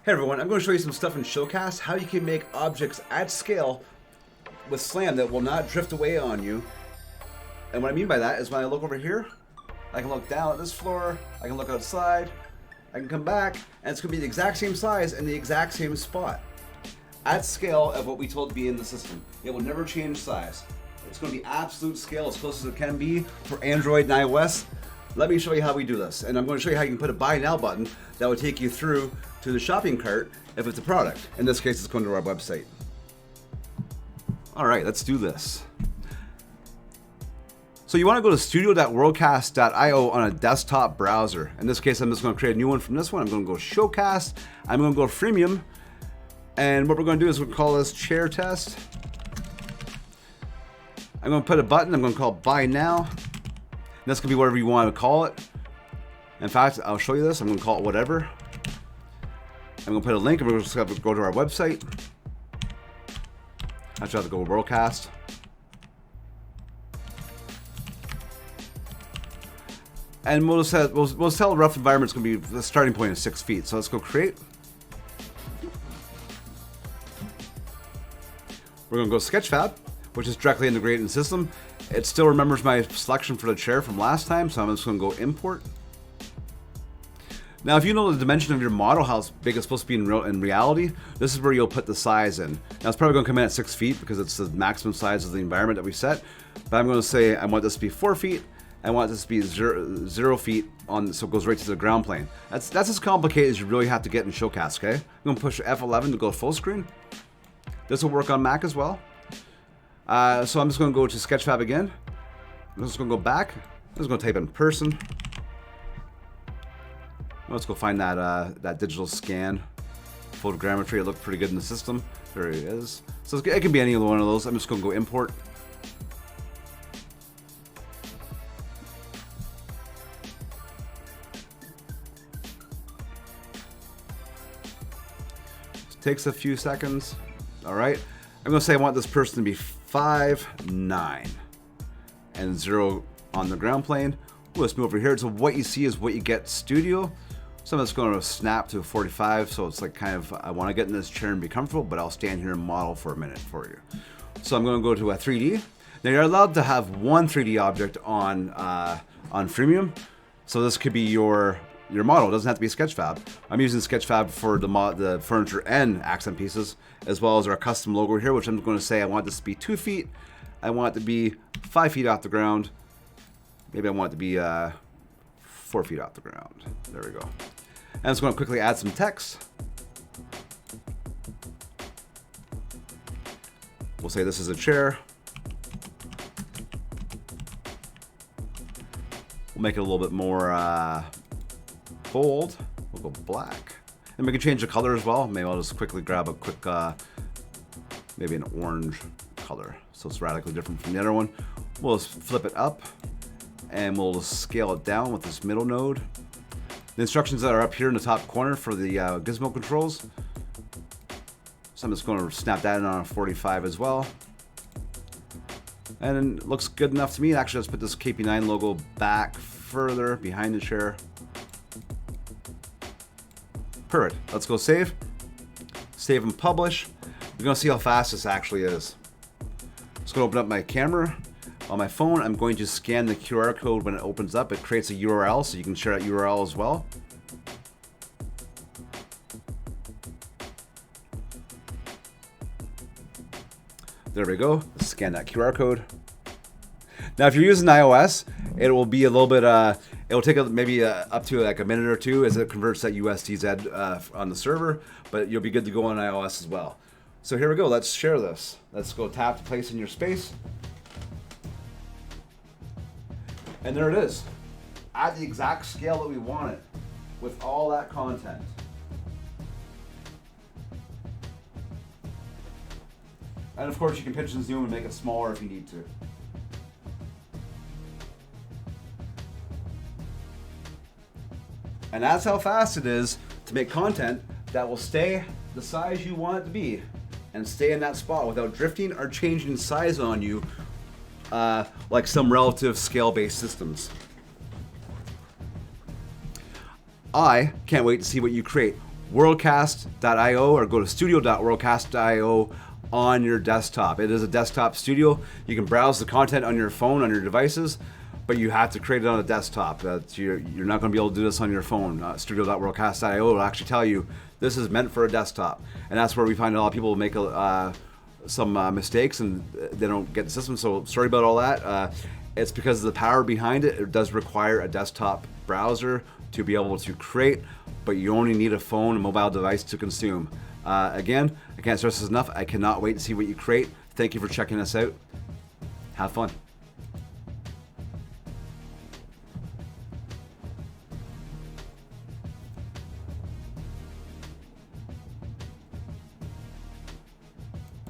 Hey everyone, I'm going to show you some stuff in ShowCAST, how you can make objects at scale with SLAM that will not drift away on you. And what I mean by that is when I look over here, I can look down at this floor, I can look outside, I can come back, and it's going to be the exact same size and the exact same spot. At scale of what we told to be in the system. It will never change size. It's going to be absolute scale as close as it can be for Android and iOS. Let me show you how we do this. And I'm going to show you how you can put a buy now button that will take you through to the shopping cart if it's a product. In this case, it's going to our website. All right, let's do this. So you want to go to studio.worldcast.io on a desktop browser. In this case, I'm just going to create a new one from this one. I'm going to go ShowCAST. I'm going to go freemium. And what we're going to do is we'll call this chair test. I'm going to put a button. I'm going to call it buy now. And this can be whatever you want to call it. In fact, I'll show you this. I'm going to call it whatever. I'm going to put a link and we're just going to go to our website. I just have to go to WorldCast. And we'll tell the rough environment it's going to be the starting point is 6 feet. So let's go create. We're going to go Sketchfab, which is directly integrated in the system. It still remembers my selection for the chair from last time, so I'm just going to go import. Now, if you know the dimension of your model, how big it's supposed to be in reality, this is where you'll put the size in. Now, it's probably going to come in at 6 feet because it's the maximum size of the environment that we set. But I'm going to say I want this to be 4 feet. I want this to be 0 feet on, so it goes right to the ground plane. That's as complicated as you really have to get in ShowCAST, okay? I'm going to push F11 to go full screen. This will work on Mac as well. So I'm just going to go to Sketchfab again. I'm just going to go back. I'm just going to type in person. Let's go find that digital scan photogrammetry. It looked pretty good in the system. There it is. So it can be any one of those. I'm just going to go import. It takes a few seconds. All right. I'm going to say I want this person to be 5'9" and 0 on the ground plane. Let's move over here. So what you see is what you get studio. So I'm just going to snap to 45. So it's like kind of, I want to get in this chair and be comfortable, but I'll stand here and model for a minute for you. So I'm going to go to a 3D. Now you're allowed to have one 3D object on freemium. So this could be your model. It doesn't have to be Sketchfab. I'm using Sketchfab for the furniture and accent pieces, as well as our custom logo here, which I'm going to say I want this to be 2 feet. I want it to be 5 feet off the ground. Maybe I want it to be 4 feet off the ground. There we go. And I'm just going to quickly add some text. We'll say this is a chair. We'll make it a little bit more bold. We'll go black. And we can change the color as well. Maybe I'll just quickly grab a quick, maybe an orange color. So it's radically different from the other one. We'll just flip it up and we'll just scale it down with this middle node. The instructions that are up here in the top corner for the gizmo controls. So I'm just going to snap that in on a 45 as well. And it looks good enough to me. Actually, let's put this KP9 logo back further behind the chair. Perfect. Let's go save. Save and publish. You're going to see how fast this actually is. Just going to open up my camera. On my phone, I'm going to scan the QR code when it opens up. It creates a URL, so you can share that URL as well. There we go. Let's scan that QR code. Now, if you're using iOS, it will be a little bit, it'll take maybe up to like a minute or two as it converts that USDZ on the server, but you'll be good to go on iOS as well. So here we go. Let's share this. Let's go tap to place in your space. And there it is, at the exact scale that we want it, with all that content. And of course you can pinch and zoom and make it smaller if you need to. And that's how fast it is to make content that will stay the size you want it to be and stay in that spot without drifting or changing size on you. Like some relative scale-based systems. I can't wait to see what you create. worldcast.io or go to studio.worldcast.io on your desktop. It is a desktop studio. You can browse the content on your phone, on your devices, but you have to create it on a desktop. You're not going to be able to do this on your phone. Studio.worldcast.io will actually tell you this is meant for a desktop. And that's where we find a lot of people make some mistakes and they don't get the system. So sorry about all that. It's because of the power behind it. It does require a desktop browser to be able to create, but you only need a phone, a mobile device to consume. Again, I can't stress this enough. I cannot wait to see what you create. Thank you for checking us out. Have fun.